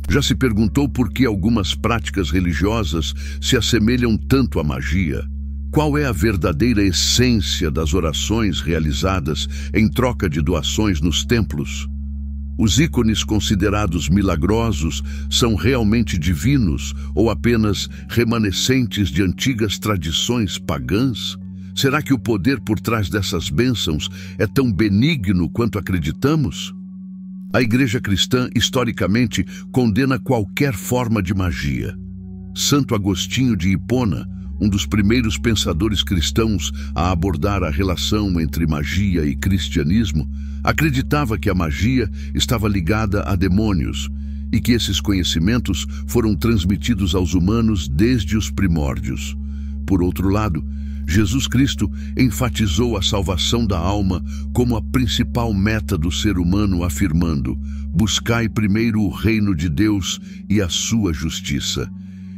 Já se perguntou por que algumas práticas religiosas se assemelham tanto à magia? Qual é a verdadeira essência das orações realizadas em troca de doações nos templos? Os ícones considerados milagrosos são realmente divinos ou apenas remanescentes de antigas tradições pagãs? Será que o poder por trás dessas bênçãos é tão benigno quanto acreditamos? A Igreja cristã, historicamente, condena qualquer forma de magia. Santo Agostinho de Hipona, um dos primeiros pensadores cristãos a abordar a relação entre magia e cristianismo, acreditava que a magia estava ligada a demônios e que esses conhecimentos foram transmitidos aos humanos desde os primórdios. Por outro lado, Jesus Cristo enfatizou a salvação da alma como a principal meta do ser humano, afirmando: buscai primeiro o reino de Deus e a sua justiça.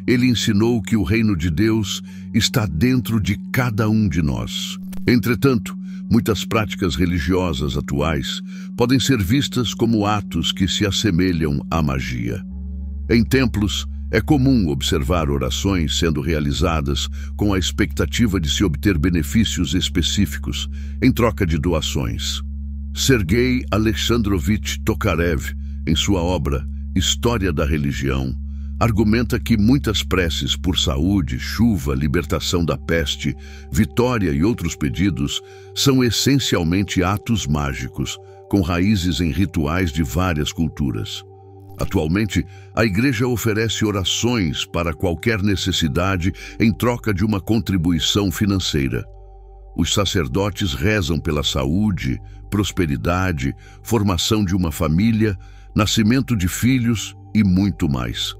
Ele ensinou que o reino de Deus está dentro de cada um de nós. Entretanto, muitas práticas religiosas atuais podem ser vistas como atos que se assemelham à magia. Em templos, é comum observar orações sendo realizadas com a expectativa de se obter benefícios específicos em troca de doações. Sergei Alexandrovich Tokarev, em sua obra História da Religião, argumenta que muitas preces por saúde, chuva, libertação da peste, vitória e outros pedidos são essencialmente atos mágicos, com raízes em rituais de várias culturas. Atualmente, a Igreja oferece orações para qualquer necessidade em troca de uma contribuição financeira. Os sacerdotes rezam pela saúde, prosperidade, formação de uma família, nascimento de filhos e muito mais.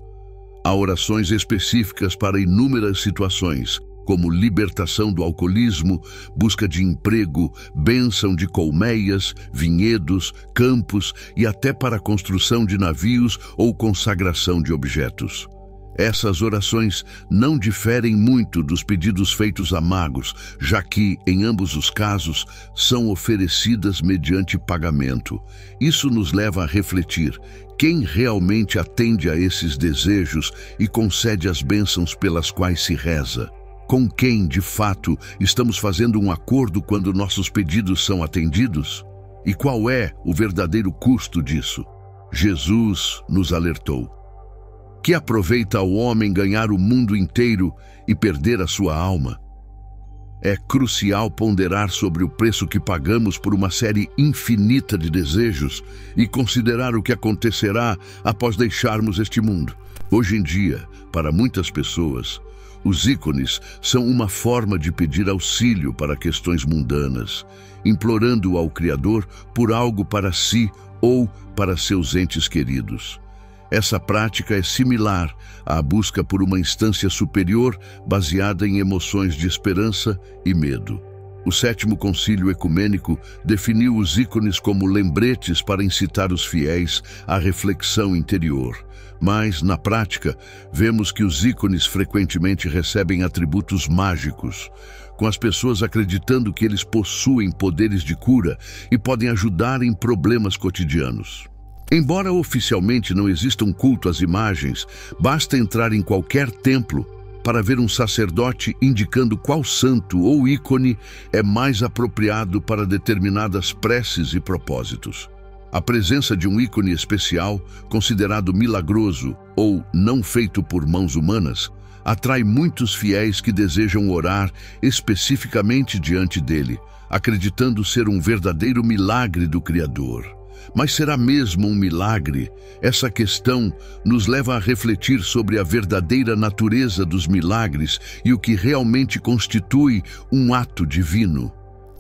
Há orações específicas para inúmeras situações, como libertação do alcoolismo, busca de emprego, bênção de colmeias, vinhedos, campos e até para a construção de navios ou consagração de objetos. Essas orações não diferem muito dos pedidos feitos a magos, já que, em ambos os casos, são oferecidas mediante pagamento. Isso nos leva a refletir: quem realmente atende a esses desejos e concede as bênçãos pelas quais se reza? Com quem, de fato, estamos fazendo um acordo quando nossos pedidos são atendidos? E qual é o verdadeiro custo disso? Jesus nos alertou: que aproveita ao homem ganhar o mundo inteiro e perder a sua alma? É crucial ponderar sobre o preço que pagamos por uma série infinita de desejos e considerar o que acontecerá após deixarmos este mundo. Hoje em dia, para muitas pessoas, os ícones são uma forma de pedir auxílio para questões mundanas, implorando ao Criador por algo para si ou para seus entes queridos. Essa prática é similar à busca por uma instância superior baseada em emoções de esperança e medo. O Sétimo Concílio Ecumênico definiu os ícones como lembretes para incitar os fiéis à reflexão interior. Mas, na prática, vemos que os ícones frequentemente recebem atributos mágicos, com as pessoas acreditando que eles possuem poderes de cura e podem ajudar em problemas cotidianos. Embora oficialmente não exista um culto às imagens, basta entrar em qualquer templo para ver um sacerdote indicando qual santo ou ícone é mais apropriado para determinadas preces e propósitos. A presença de um ícone especial, considerado milagroso ou não feito por mãos humanas, atrai muitos fiéis que desejam orar especificamente diante dele, acreditando ser um verdadeiro milagre do Criador. Mas será mesmo um milagre? Essa questão nos leva a refletir sobre a verdadeira natureza dos milagres e o que realmente constitui um ato divino.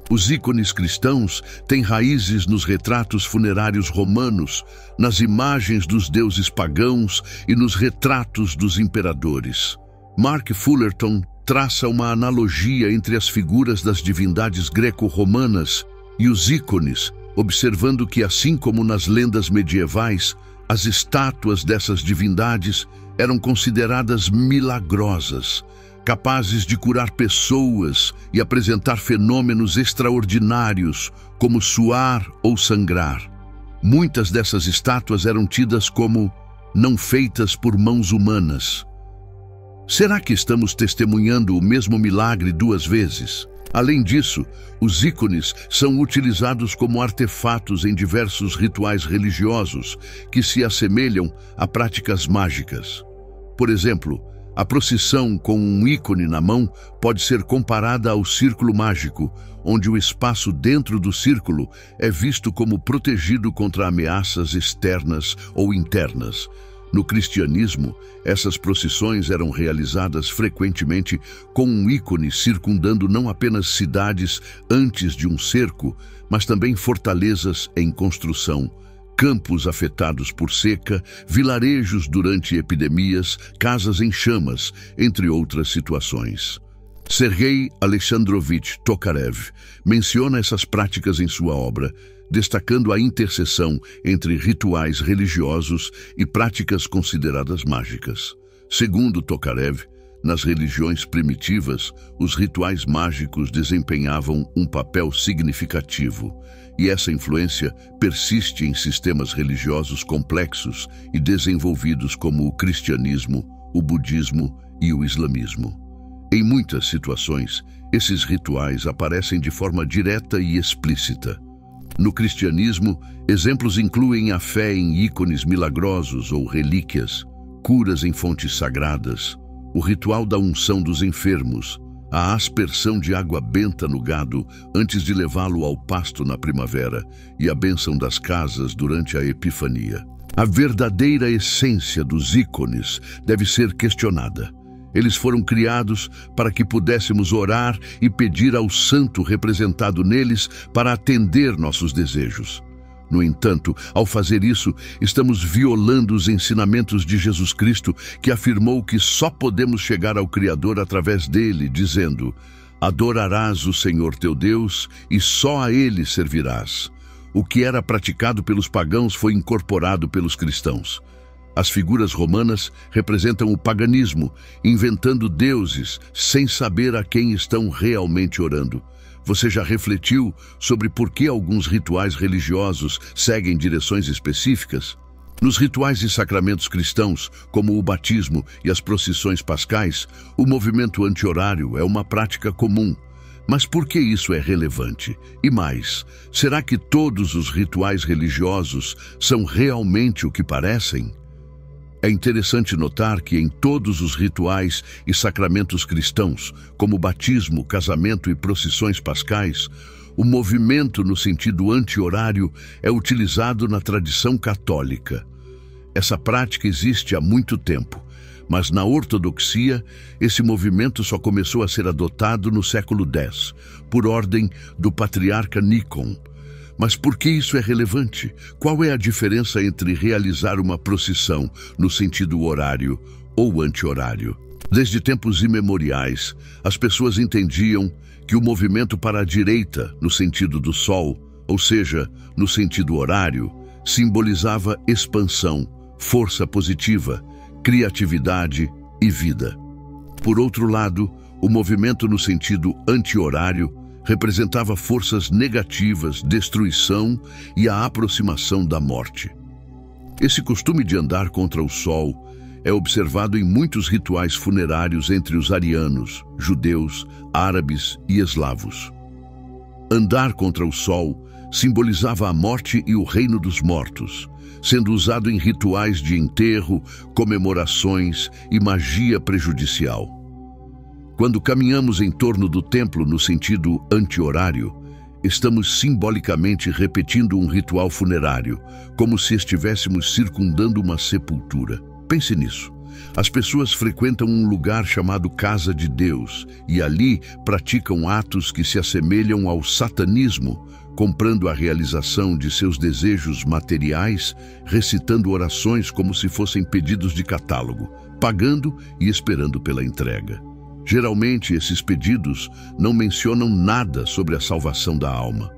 Os ícones cristãos têm raízes nos retratos funerários romanos, nas imagens dos deuses pagãos e nos retratos dos imperadores. Mark Fullerton traça uma analogia entre as figuras das divindades greco-romanas e os ícones, observando que, assim como nas lendas medievais, as estátuas dessas divindades eram consideradas milagrosas, capazes de curar pessoas e apresentar fenômenos extraordinários, como suar ou sangrar. Muitas dessas estátuas eram tidas como não feitas por mãos humanas. Será que estamos testemunhando o mesmo milagre duas vezes? Além disso, os ícones são utilizados como artefatos em diversos rituais religiosos que se assemelham a práticas mágicas. Por exemplo, a procissão com um ícone na mão pode ser comparada ao círculo mágico, onde o espaço dentro do círculo é visto como protegido contra ameaças externas ou internas. No cristianismo, essas procissões eram realizadas frequentemente com um ícone circundando não apenas cidades antes de um cerco, mas também fortalezas em construção, campos afetados por seca, vilarejos durante epidemias, casas em chamas, entre outras situações. Sergei Alexandrovich Tokarev menciona essas práticas em sua obra, destacando a interseção entre rituais religiosos e práticas consideradas mágicas. Segundo Tokarev, nas religiões primitivas, os rituais mágicos desempenhavam um papel significativo, e essa influência persiste em sistemas religiosos complexos e desenvolvidos como o cristianismo, o budismo e o islamismo. Em muitas situações, esses rituais aparecem de forma direta e explícita. No cristianismo, exemplos incluem a fé em ícones milagrosos ou relíquias, curas em fontes sagradas, o ritual da unção dos enfermos, a aspersão de água benta no gado antes de levá-lo ao pasto na primavera e a bênção das casas durante a Epifania. A verdadeira essência dos ícones deve ser questionada. Eles foram criados para que pudéssemos orar e pedir ao santo representado neles para atender nossos desejos. No entanto, ao fazer isso, estamos violando os ensinamentos de Jesus Cristo, que afirmou que só podemos chegar ao Criador através dele, dizendo: adorarás o Senhor teu Deus e só a ele servirás. O que era praticado pelos pagãos foi incorporado pelos cristãos. As figuras romanas representam o paganismo, inventando deuses sem saber a quem estão realmente orando. Você já refletiu sobre por que alguns rituais religiosos seguem direções específicas? Nos rituais e sacramentos cristãos, como o batismo e as procissões pascais, o movimento anti-horário é uma prática comum. Mas por que isso é relevante? E mais, será que todos os rituais religiosos são realmente o que parecem? É interessante notar que em todos os rituais e sacramentos cristãos, como batismo, casamento e procissões pascais, o movimento no sentido anti-horário é utilizado na tradição católica. Essa prática existe há muito tempo, mas na ortodoxia, esse movimento só começou a ser adotado no século X, por ordem do patriarca Nikon. Mas por que isso é relevante? Qual é a diferença entre realizar uma procissão no sentido horário ou anti-horário? Desde tempos imemoriais, as pessoas entendiam que o movimento para a direita, no sentido do sol, ou seja, no sentido horário, simbolizava expansão, força positiva, criatividade e vida. Por outro lado, o movimento no sentido anti-horário representava forças negativas, destruição e a aproximação da morte. Esse costume de andar contra o sol é observado em muitos rituais funerários entre os arianos, judeus, árabes e eslavos. Andar contra o sol simbolizava a morte e o reino dos mortos, sendo usado em rituais de enterro, comemorações e magia prejudicial. Quando caminhamos em torno do templo no sentido anti-horário, estamos simbolicamente repetindo um ritual funerário, como se estivéssemos circundando uma sepultura. Pense nisso. As pessoas frequentam um lugar chamado Casa de Deus e ali praticam atos que se assemelham ao satanismo, comprando a realização de seus desejos materiais, recitando orações como se fossem pedidos de catálogo, pagando e esperando pela entrega. Geralmente, esses pedidos não mencionam nada sobre a salvação da alma.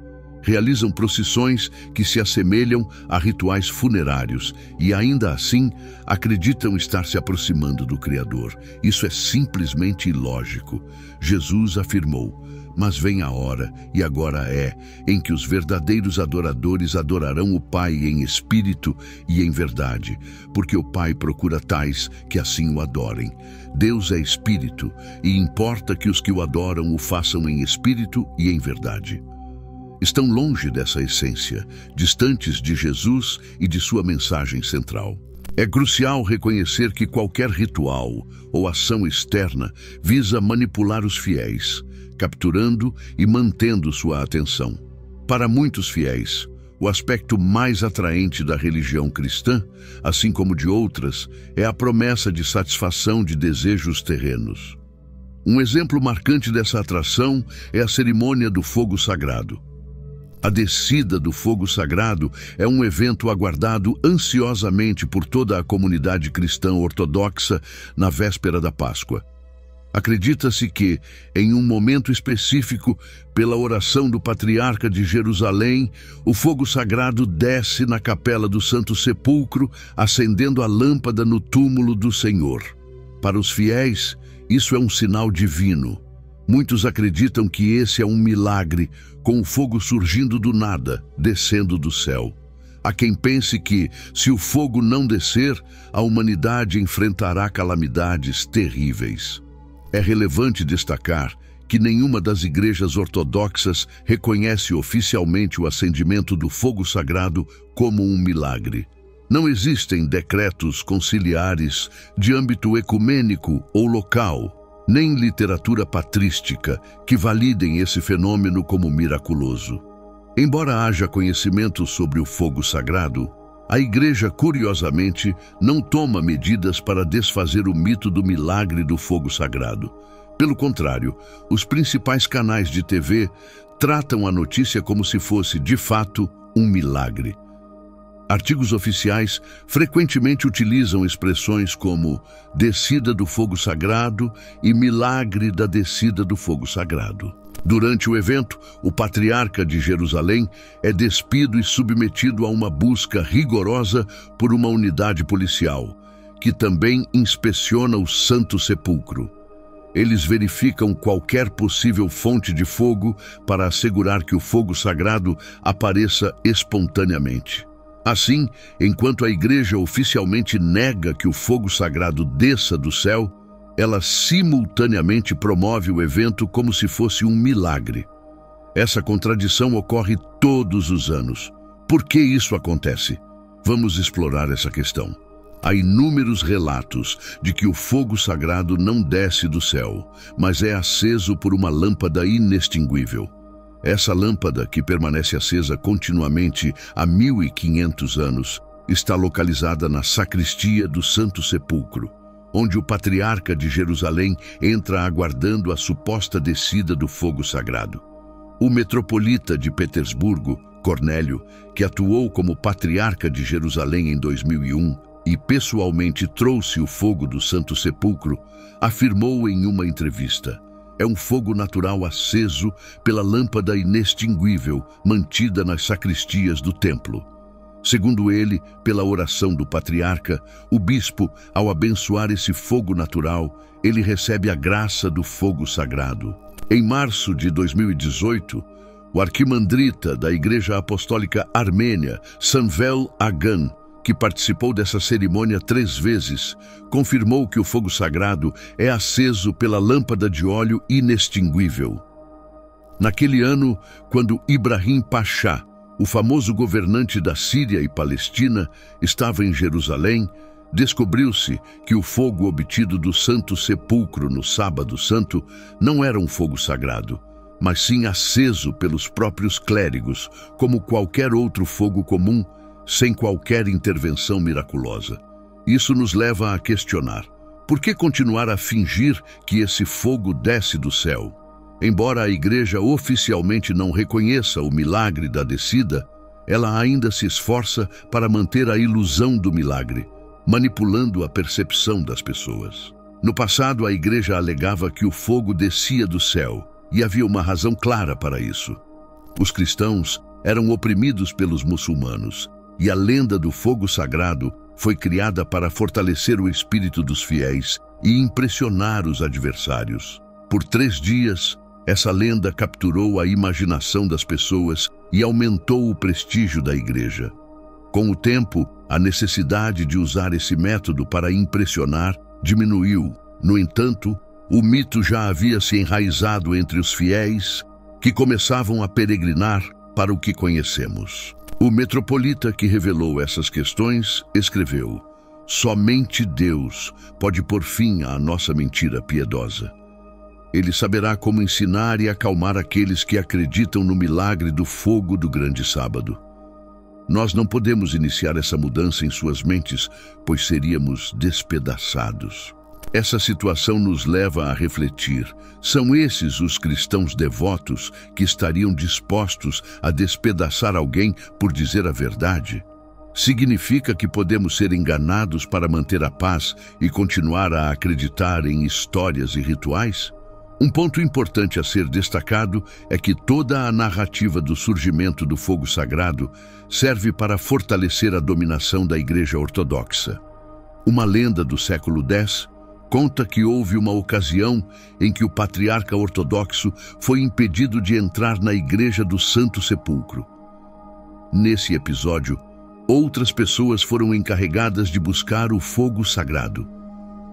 Realizam procissões que se assemelham a rituais funerários e, ainda assim, acreditam estar se aproximando do Criador. Isso é simplesmente ilógico. Jesus afirmou: "Mas vem a hora, e agora é, em que os verdadeiros adoradores adorarão o Pai em espírito e em verdade, porque o Pai procura tais que assim o adorem. Deus é espírito, e importa que os que o adoram o façam em espírito e em verdade." Estão longe dessa essência, distantes de Jesus e de sua mensagem central. É crucial reconhecer que qualquer ritual ou ação externa visa manipular os fiéis, capturando e mantendo sua atenção. Para muitos fiéis, o aspecto mais atraente da religião cristã, assim como de outras, é a promessa de satisfação de desejos terrenos. Um exemplo marcante dessa atração é a cerimônia do fogo sagrado. A descida do fogo sagrado é um evento aguardado ansiosamente por toda a comunidade cristã ortodoxa na véspera da Páscoa. Acredita-se que, em um momento específico, pela oração do patriarca de Jerusalém, o fogo sagrado desce na capela do Santo Sepulcro, acendendo a lâmpada no túmulo do Senhor. Para os fiéis, isso é um sinal divino. Muitos acreditam que esse é um milagre, com o fogo surgindo do nada, descendo do céu. Há quem pense que, se o fogo não descer, a humanidade enfrentará calamidades terríveis. É relevante destacar que nenhuma das igrejas ortodoxas reconhece oficialmente o acendimento do fogo sagrado como um milagre. Não existem decretos conciliares de âmbito ecumênico ou local, nem literatura patrística que validem esse fenômeno como miraculoso. Embora haja conhecimento sobre o fogo sagrado, a Igreja, curiosamente, não toma medidas para desfazer o mito do milagre do fogo sagrado. Pelo contrário, os principais canais de TV tratam a notícia como se fosse, de fato, um milagre. Artigos oficiais frequentemente utilizam expressões como descida do fogo sagrado e milagre da descida do fogo sagrado. Durante o evento, o patriarca de Jerusalém é despido e submetido a uma busca rigorosa por uma unidade policial, que também inspeciona o Santo Sepulcro. Eles verificam qualquer possível fonte de fogo para assegurar que o fogo sagrado apareça espontaneamente. Assim, enquanto a Igreja oficialmente nega que o fogo sagrado desça do céu, ela simultaneamente promove o evento como se fosse um milagre. Essa contradição ocorre todos os anos. Por que isso acontece? Vamos explorar essa questão. Há inúmeros relatos de que o fogo sagrado não desce do céu, mas é aceso por uma lâmpada inextinguível. Essa lâmpada, que permanece acesa continuamente há 1500 anos, está localizada na sacristia do Santo Sepulcro, onde o patriarca de Jerusalém entra aguardando a suposta descida do fogo sagrado. O metropolita de Petersburgo, Cornélio, que atuou como patriarca de Jerusalém em 2001 e pessoalmente trouxe o fogo do Santo Sepulcro, afirmou em uma entrevista: "É um fogo natural aceso pela lâmpada inextinguível mantida nas sacristias do templo." Segundo ele, pela oração do patriarca, o bispo, ao abençoar esse fogo natural, ele recebe a graça do fogo sagrado. Em março de 2018, o arquimandrita da Igreja Apostólica Armênia, Samvel Agan, que participou dessa cerimônia 3 vezes, confirmou que o fogo sagrado é aceso pela lâmpada de óleo inextinguível. Naquele ano, quando Ibrahim Pasha, o famoso governante da Síria e Palestina, estava em Jerusalém, descobriu-se que o fogo obtido do Santo Sepulcro no Sábado Santo não era um fogo sagrado, mas sim aceso pelos próprios clérigos, como qualquer outro fogo comum, sem qualquer intervenção miraculosa. Isso nos leva a questionar: por que continuar a fingir que esse fogo desce do céu? Embora a Igreja oficialmente não reconheça o milagre da descida, ela ainda se esforça para manter a ilusão do milagre, manipulando a percepção das pessoas. No passado, a Igreja alegava que o fogo descia do céu, e havia uma razão clara para isso. Os cristãos eram oprimidos pelos muçulmanos, e a lenda do fogo sagrado foi criada para fortalecer o espírito dos fiéis e impressionar os adversários. Por 3 dias, essa lenda capturou a imaginação das pessoas e aumentou o prestígio da igreja. Com o tempo, a necessidade de usar esse método para impressionar diminuiu. No entanto, o mito já havia se enraizado entre os fiéis, que começavam a peregrinar para o que conhecemos. O metropolita que revelou essas questões escreveu: somente Deus pode pôr fim à nossa mentira piedosa. Ele saberá como ensinar e acalmar aqueles que acreditam no milagre do fogo do grande sábado. Nós não podemos iniciar essa mudança em suas mentes, pois seríamos despedaçados. Essa situação nos leva a refletir: são esses os cristãos devotos que estariam dispostos a despedaçar alguém por dizer a verdade? Significa que podemos ser enganados para manter a paz e continuar a acreditar em histórias e rituais? Um ponto importante a ser destacado é que toda a narrativa do surgimento do fogo sagrado serve para fortalecer a dominação da Igreja Ortodoxa. Uma lenda do século X conta que houve uma ocasião em que o patriarca ortodoxo foi impedido de entrar na Igreja do Santo Sepulcro. Nesse episódio, outras pessoas foram encarregadas de buscar o fogo sagrado.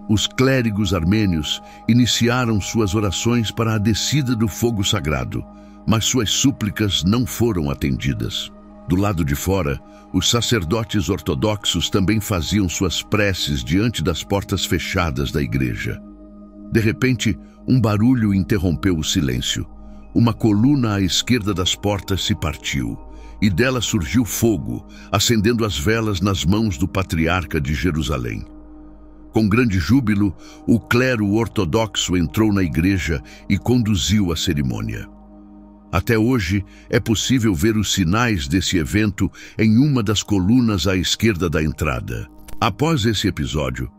Os clérigos armênios iniciaram suas orações para a descida do fogo sagrado, mas suas súplicas não foram atendidas. Do lado de fora, os sacerdotes ortodoxos também faziam suas preces diante das portas fechadas da igreja. De repente, um barulho interrompeu o silêncio. Uma coluna à esquerda das portas se partiu, e dela surgiu fogo, acendendo as velas nas mãos do patriarca de Jerusalém. Com grande júbilo, o clero ortodoxo entrou na igreja e conduziu a cerimônia. Até hoje, é possível ver os sinais desse evento em uma das colunas à esquerda da entrada. Após esse episódio,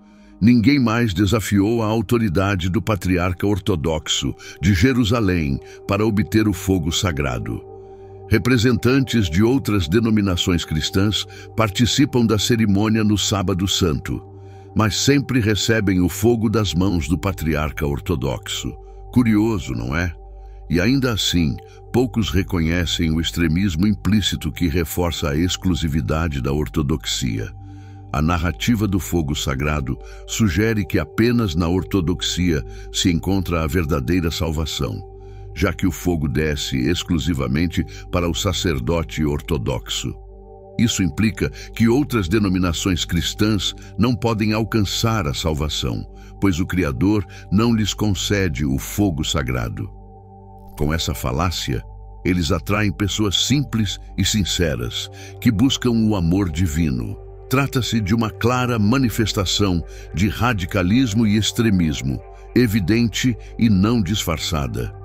ninguém mais desafiou a autoridade do patriarca ortodoxo de Jerusalém para obter o fogo sagrado. Representantes de outras denominações cristãs participam da cerimônia no Sábado Santo, mas sempre recebem o fogo das mãos do patriarca ortodoxo. Curioso, não é? E ainda assim, poucos reconhecem o extremismo implícito que reforça a exclusividade da ortodoxia. A narrativa do fogo sagrado sugere que apenas na ortodoxia se encontra a verdadeira salvação, já que o fogo desce exclusivamente para o sacerdote ortodoxo. Isso implica que outras denominações cristãs não podem alcançar a salvação, pois o Criador não lhes concede o fogo sagrado. Com essa falácia, eles atraem pessoas simples e sinceras, que buscam o amor divino. Trata-se de uma clara manifestação de radicalismo e extremismo, evidente e não disfarçada.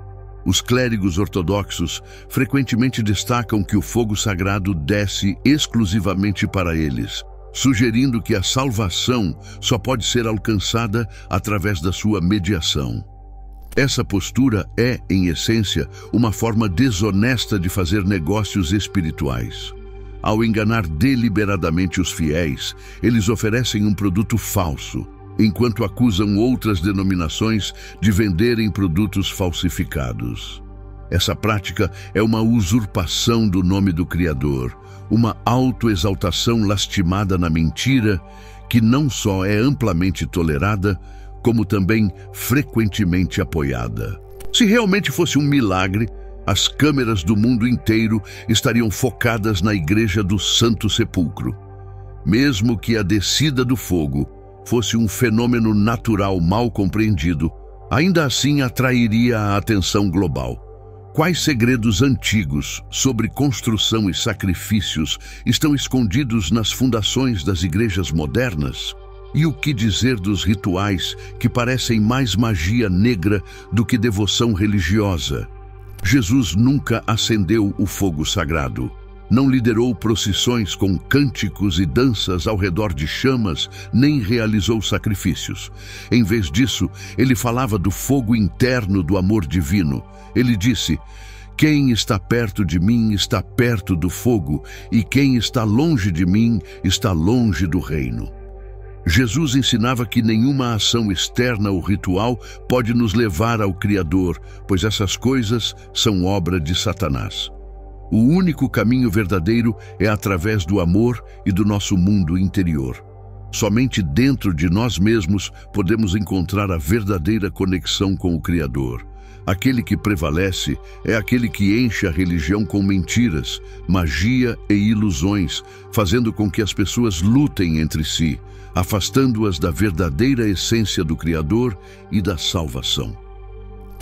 Os clérigos ortodoxos frequentemente destacam que o fogo sagrado desce exclusivamente para eles, sugerindo que a salvação só pode ser alcançada através da sua mediação. Essa postura é, em essência, uma forma desonesta de fazer negócios espirituais. Ao enganar deliberadamente os fiéis, eles oferecem um produto falso, enquanto acusam outras denominações de venderem produtos falsificados. Essa prática é uma usurpação do nome do Criador, uma autoexaltação lastimada na mentira, que não só é amplamente tolerada, como também frequentemente apoiada. Se realmente fosse um milagre, as câmeras do mundo inteiro estariam focadas na Igreja do Santo Sepulcro. Mesmo que a descida do fogo fosse um fenômeno natural mal compreendido, ainda assim atrairia a atenção global. Quais segredos antigos sobre construção e sacrifícios estão escondidos nas fundações das igrejas modernas? E o que dizer dos rituais que parecem mais magia negra do que devoção religiosa? Jesus nunca acendeu o fogo sagrado. Não liderou procissões com cânticos e danças ao redor de chamas, nem realizou sacrifícios. Em vez disso, ele falava do fogo interno do amor divino. Ele disse: Quem está perto de mim está perto do fogo, e quem está longe de mim está longe do reino. Jesus ensinava que nenhuma ação externa ou ritual pode nos levar ao Criador, pois essas coisas são obra de Satanás. O único caminho verdadeiro é através do amor e do nosso mundo interior. Somente dentro de nós mesmos podemos encontrar a verdadeira conexão com o Criador. Aquele que prevalece é aquele que enche a religião com mentiras, magia e ilusões, fazendo com que as pessoas lutem entre si, afastando-as da verdadeira essência do Criador e da salvação.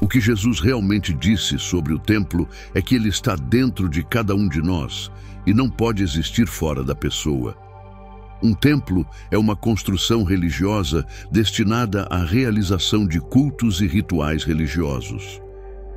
O que Jesus realmente disse sobre o templo é que ele está dentro de cada um de nós e não pode existir fora da pessoa. Um templo é uma construção religiosa destinada à realização de cultos e rituais religiosos.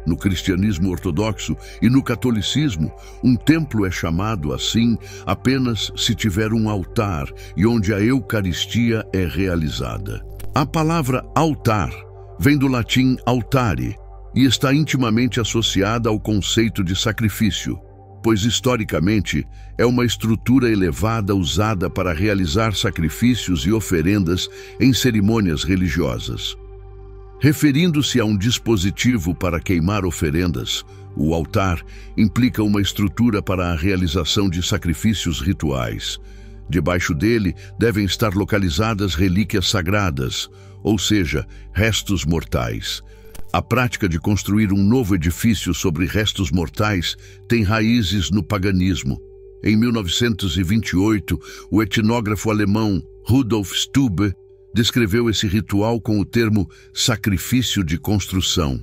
No cristianismo ortodoxo e no catolicismo, um templo é chamado assim apenas se tiver um altar e onde a Eucaristia é realizada. A palavra altar vem do latim altare e está intimamente associada ao conceito de sacrifício, pois historicamente é uma estrutura elevada usada para realizar sacrifícios e oferendas em cerimônias religiosas. Referindo-se a um dispositivo para queimar oferendas, o altar implica uma estrutura para a realização de sacrifícios rituais. Debaixo dele devem estar localizadas relíquias sagradas, ou seja, restos mortais. A prática de construir um novo edifício sobre restos mortais tem raízes no paganismo. Em 1928, o etnógrafo alemão Rudolf Stube descreveu esse ritual com o termo sacrifício de construção.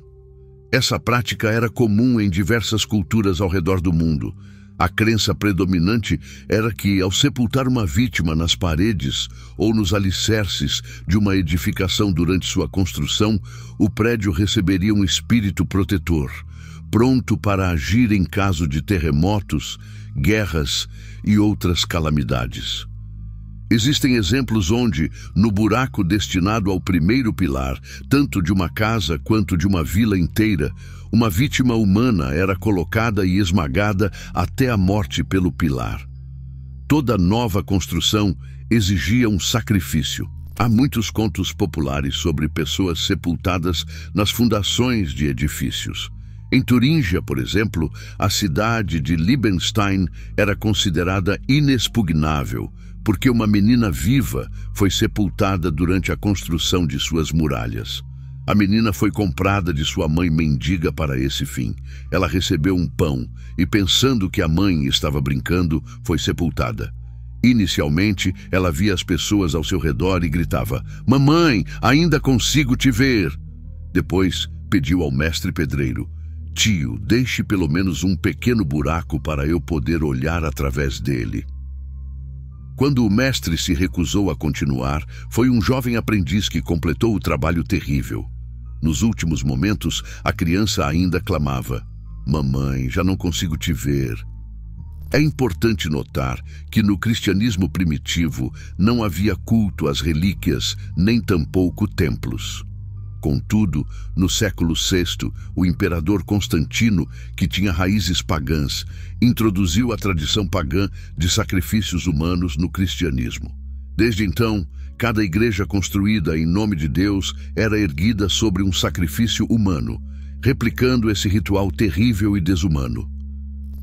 Essa prática era comum em diversas culturas ao redor do mundo. A crença predominante era que, ao sepultar uma vítima nas paredes ou nos alicerces de uma edificação durante sua construção, o prédio receberia um espírito protetor, pronto para agir em caso de terremotos, guerras e outras calamidades. Existem exemplos onde, no buraco destinado ao primeiro pilar, tanto de uma casa quanto de uma vila inteira, uma vítima humana era colocada e esmagada até a morte pelo pilar. Toda nova construção exigia um sacrifício. Há muitos contos populares sobre pessoas sepultadas nas fundações de edifícios. Em Turíngia, por exemplo, a cidade de Liebenstein era considerada inexpugnável, porque uma menina viva foi sepultada durante a construção de suas muralhas. A menina foi comprada de sua mãe mendiga para esse fim. Ela recebeu um pão e, pensando que a mãe estava brincando, foi sepultada. Inicialmente, ela via as pessoas ao seu redor e gritava: "Mamãe, ainda consigo te ver!" Depois, pediu ao mestre pedreiro: "Tio, deixe pelo menos um pequeno buraco para eu poder olhar através dele." Quando o mestre se recusou a continuar, foi um jovem aprendiz que completou o trabalho terrível. Nos últimos momentos, a criança ainda clamava: "Mamãe, já não consigo te ver." É importante notar que no cristianismo primitivo não havia culto às relíquias, nem tampouco templos. Contudo, no século VI, o imperador Constantino, que tinha raízes pagãs, introduziu a tradição pagã de sacrifícios humanos no cristianismo. Desde então, cada igreja construída em nome de Deus era erguida sobre um sacrifício humano, replicando esse ritual terrível e desumano.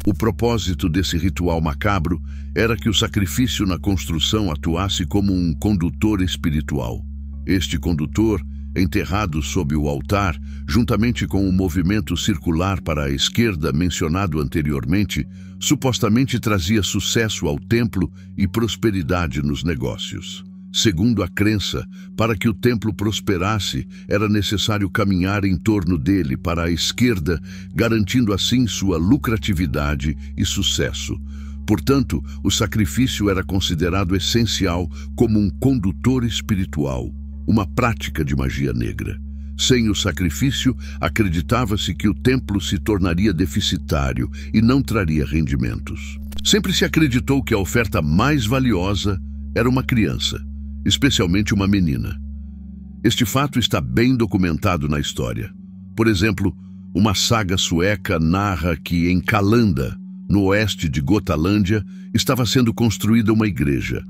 O propósito desse ritual macabro era que o sacrifício na construção atuasse como um condutor espiritual. Este condutor, enterrado sob o altar, juntamente com o movimento circular para a esquerda mencionado anteriormente, supostamente trazia sucesso ao templo e prosperidade nos negócios. Segundo a crença, para que o templo prosperasse, era necessário caminhar em torno dele para a esquerda, garantindo assim sua lucratividade e sucesso. Portanto, o sacrifício era considerado essencial como um condutor espiritual, uma prática de magia negra. Sem o sacrifício, acreditava-se que o templo se tornaria deficitário e não traria rendimentos. Sempre se acreditou que a oferta mais valiosa era uma criança, especialmente uma menina. Este fato está bem documentado na história. Por exemplo, Uma saga sueca narra que em Calanda, no oeste de Gotalândia, estava sendo construída uma igreja.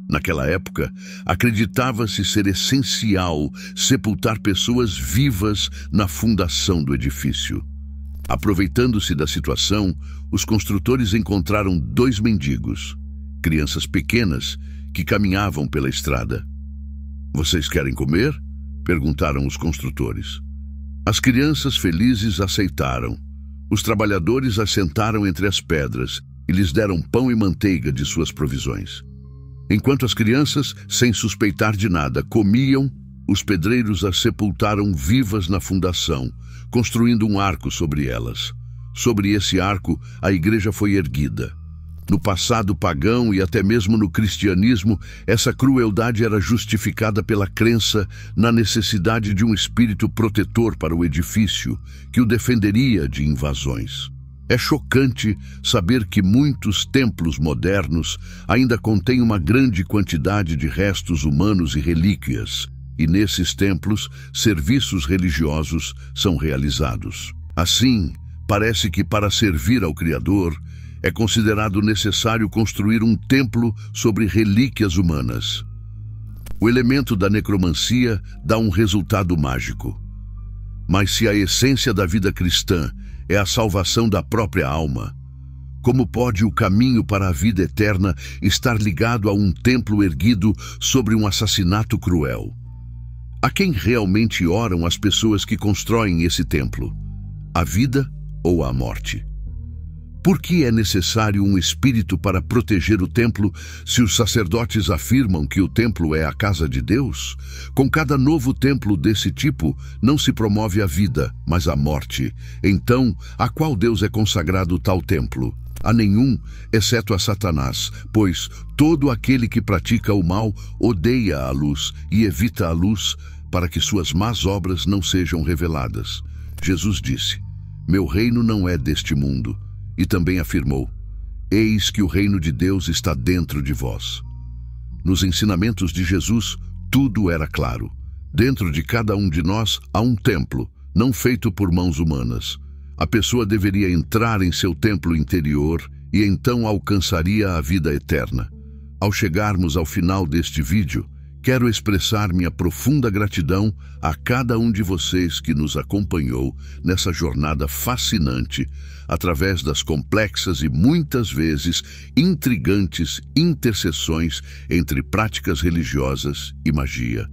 Naquela época, acreditava-se ser essencial sepultar pessoas vivas na fundação do edifício. Aproveitando-se da situação, os construtores encontraram 2 mendigos, crianças pequenas, que caminhavam pela estrada. "Vocês querem comer?" perguntaram os construtores. As crianças felizes aceitaram. Os trabalhadores assentaram entre as pedras e lhes deram pão e manteiga de suas provisões. Enquanto as crianças, sem suspeitar de nada, comiam, os pedreiros as sepultaram vivas na fundação, construindo um arco sobre elas. Sobre esse arco, a igreja foi erguida. No passado pagão e até mesmo no cristianismo, essa crueldade era justificada pela crença na necessidade de um espírito protetor para o edifício, que o defenderia de invasões. É chocante saber que muitos templos modernos ainda contêm uma grande quantidade de restos humanos e relíquias, e nesses templos, serviços religiosos são realizados. Assim, parece que para servir ao Criador, é considerado necessário construir um templo sobre relíquias humanas. O elemento da necromancia dá um resultado mágico. Mas se a essência da vida cristã é a salvação da própria alma, como pode o caminho para a vida eterna estar ligado a um templo erguido sobre um assassinato cruel? A quem realmente oram as pessoas que constroem esse templo? A vida ou a morte? Por que é necessário um espírito para proteger o templo se os sacerdotes afirmam que o templo é a casa de Deus? Com cada novo templo desse tipo, não se promove a vida, mas a morte. Então, a qual Deus é consagrado tal templo? A nenhum, exceto a Satanás, pois todo aquele que pratica o mal odeia a luz e evita a luz para que suas más obras não sejam reveladas. Jesus disse: "Meu reino não é deste mundo." E também afirmou: "Eis que o reino de Deus está dentro de vós." Nos ensinamentos de Jesus, tudo era claro. Dentro de cada um de nós há um templo, não feito por mãos humanas. A pessoa deveria entrar em seu templo interior e então alcançaria a vida eterna. Ao chegarmos ao final deste vídeo, quero expressar minha profunda gratidão a cada um de vocês que nos acompanhou nessa jornada fascinante, através das complexas e muitas vezes intrigantes interseções entre práticas religiosas e magia.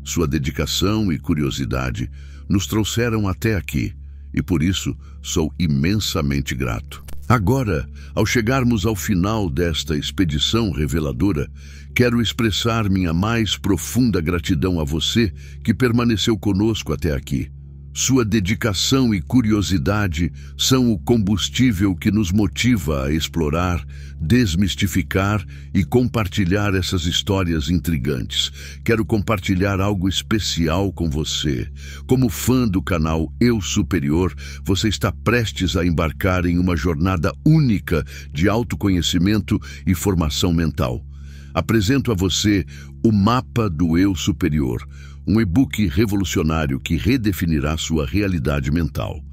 Sua dedicação e curiosidade nos trouxeram até aqui, e por isso sou imensamente grato. Agora, ao chegarmos ao final desta expedição reveladora, quero expressar minha mais profunda gratidão a você que permaneceu conosco até aqui. Sua dedicação e curiosidade são o combustível que nos motiva a explorar, desmistificar e compartilhar essas histórias intrigantes. Quero compartilhar algo especial com você. Como fã do canal Eu Superior, você está prestes a embarcar em uma jornada única de autoconhecimento e formação mental. Apresento a você o Mapa do Eu Superior, um e-book revolucionário que redefinirá sua realidade mental.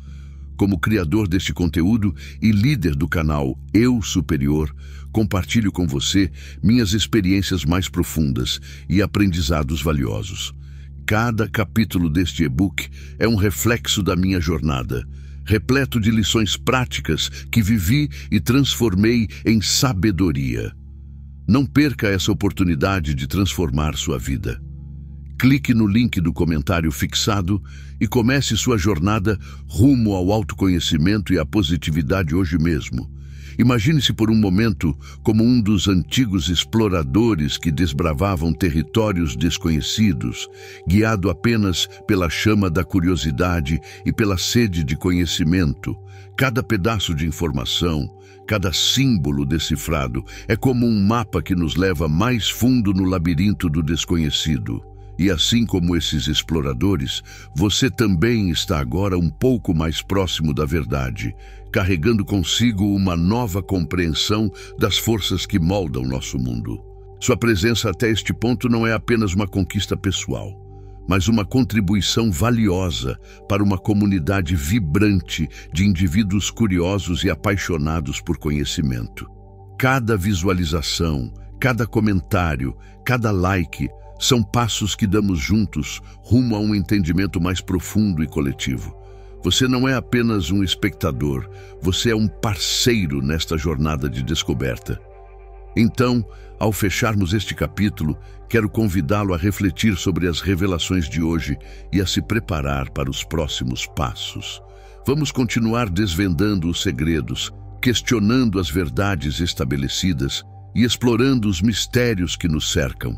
Como criador deste conteúdo e líder do canal Eu Superior, compartilho com você minhas experiências mais profundas e aprendizados valiosos. Cada capítulo deste e-book é um reflexo da minha jornada, repleto de lições práticas que vivi e transformei em sabedoria. Não perca essa oportunidade de transformar sua vida. Clique no link do comentário fixado e comece sua jornada rumo ao autoconhecimento e à positividade hoje mesmo. Imagine-se por um momento como um dos antigos exploradores que desbravavam territórios desconhecidos, guiado apenas pela chama da curiosidade e pela sede de conhecimento. Cada pedaço de informação, cada símbolo decifrado é como um mapa que nos leva mais fundo no labirinto do desconhecido. E assim como esses exploradores, você também está agora um pouco mais próximo da verdade, carregando consigo uma nova compreensão das forças que moldam nosso mundo. Sua presença até este ponto não é apenas uma conquista pessoal, mas uma contribuição valiosa para uma comunidade vibrante de indivíduos curiosos e apaixonados por conhecimento. Cada visualização, cada comentário, cada like são passos que damos juntos rumo a um entendimento mais profundo e coletivo. Você não é apenas um espectador, você é um parceiro nesta jornada de descoberta. Então, ao fecharmos este capítulo, quero convidá-lo a refletir sobre as revelações de hoje e a se preparar para os próximos passos. Vamos continuar desvendando os segredos, questionando as verdades estabelecidas e explorando os mistérios que nos cercam.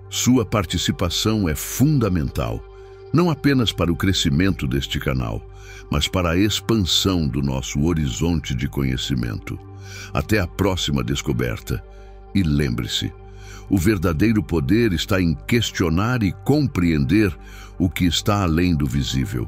Sua participação é fundamental, não apenas para o crescimento deste canal, mas para a expansão do nosso horizonte de conhecimento. Até a próxima descoberta. E lembre-se, o verdadeiro poder está em questionar e compreender o que está além do visível.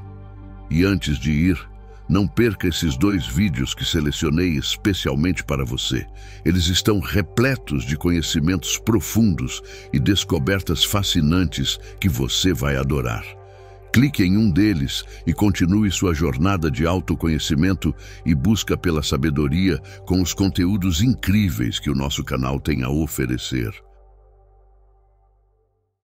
E antes de ir, não perca esses 2 vídeos que selecionei especialmente para você. Eles estão repletos de conhecimentos profundos e descobertas fascinantes que você vai adorar. Clique em um deles e continue sua jornada de autoconhecimento e busca pela sabedoria com os conteúdos incríveis que o nosso canal tem a oferecer.